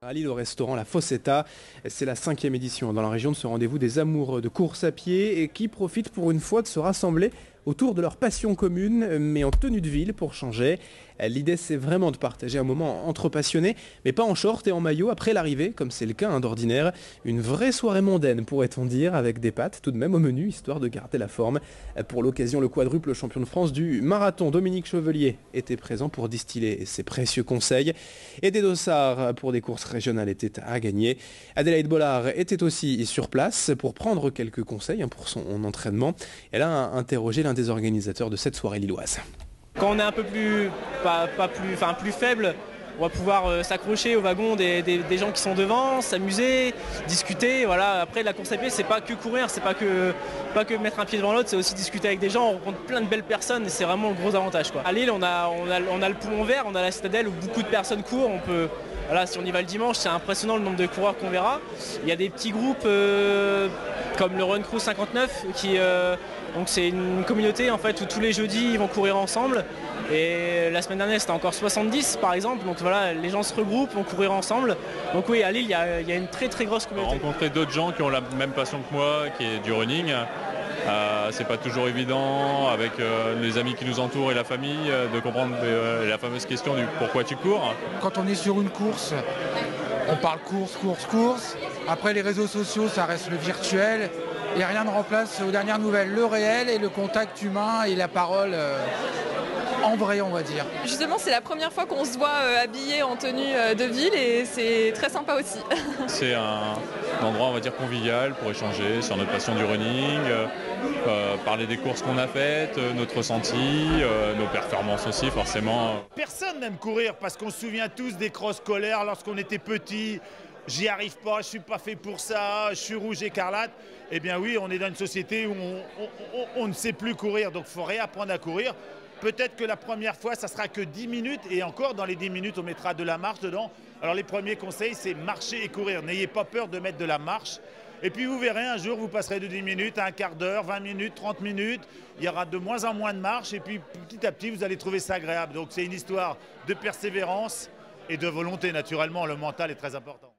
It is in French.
À Lille, au restaurant La Fossetta, c'est la 5e édition dans la région de ce rendez-vous des amoureux de course à pied et qui profitent pour une fois de se rassembler autour de leur passion commune, mais en tenue de ville pour changer. L'idée, c'est vraiment de partager un moment entre passionnés, mais pas en short et en maillot après l'arrivée, comme c'est le cas d'ordinaire. Une vraie soirée mondaine, pourrait-on dire, avec des pâtes tout de même au menu, histoire de garder la forme. Pour l'occasion, le quadruple champion de France du marathon, Dominique Chevelier, était présent pour distiller ses précieux conseils. Et des dossards pour des courses régionales étaient à gagner. Adélaïde Bollard était aussi sur place pour prendre quelques conseils pour son entraînement. Elle a interrogé l'un des organisateurs de cette soirée lilloise. Quand on est un peu plus faible, on va pouvoir s'accrocher au wagon des gens qui sont devant, s'amuser, discuter. Voilà. Après, la course à pied, c'est pas que courir, c'est pas que mettre un pied devant l'autre, c'est aussi discuter avec des gens. On rencontre plein de belles personnes et c'est vraiment le gros avantage, quoi. À Lille, on a le poumon vert, on a la citadelle où beaucoup de personnes courent. Voilà, si on y va le dimanche, c'est impressionnant le nombre de coureurs qu'on verra. Il y a des petits groupes comme le Run Crew 59 donc c'est une communauté en fait où tous les jeudis ils vont courir ensemble. Et la semaine dernière c'était encore 70 par exemple, donc voilà, les gens se regroupent, vont courir ensemble. Donc oui, à Lille il y a une très très grosse communauté. Rencontrer d'autres gens qui ont la même passion que moi, qui est du running, c'est pas toujours évident avec les amis qui nous entourent et la famille de comprendre la fameuse question du pourquoi tu cours. Quand on est sur une course, on parle course. Après les réseaux sociaux, ça reste le virtuel. Et rien ne remplace aux dernières nouvelles le réel et le contact humain et la parole en vrai, on va dire. Justement, c'est la première fois qu'on se voit habillé en tenue de ville et c'est très sympa aussi. C'est un endroit, on va dire, convivial pour échanger sur notre passion du running, parler des courses qu'on a faites, notre ressenti, nos performances aussi forcément. Personne n'aime courir parce qu'on se souvient tous des crosses scolaires lorsqu'on était petit. J'y arrive pas, je suis pas fait pour ça, je suis rouge écarlate. Eh bien oui, on est dans une société où on ne sait plus courir, donc il faut réapprendre à courir. Peut-être que la première fois, ça sera que 10 minutes et encore dans les 10 minutes, on mettra de la marche dedans. Alors les premiers conseils, c'est marcher et courir. N'ayez pas peur de mettre de la marche. Et puis vous verrez, un jour, vous passerez de 10 minutes à un quart d'heure, 20 minutes, 30 minutes. Il y aura de moins en moins de marche et puis petit à petit, vous allez trouver ça agréable. Donc c'est une histoire de persévérance et de volonté. Naturellement, le mental est très important.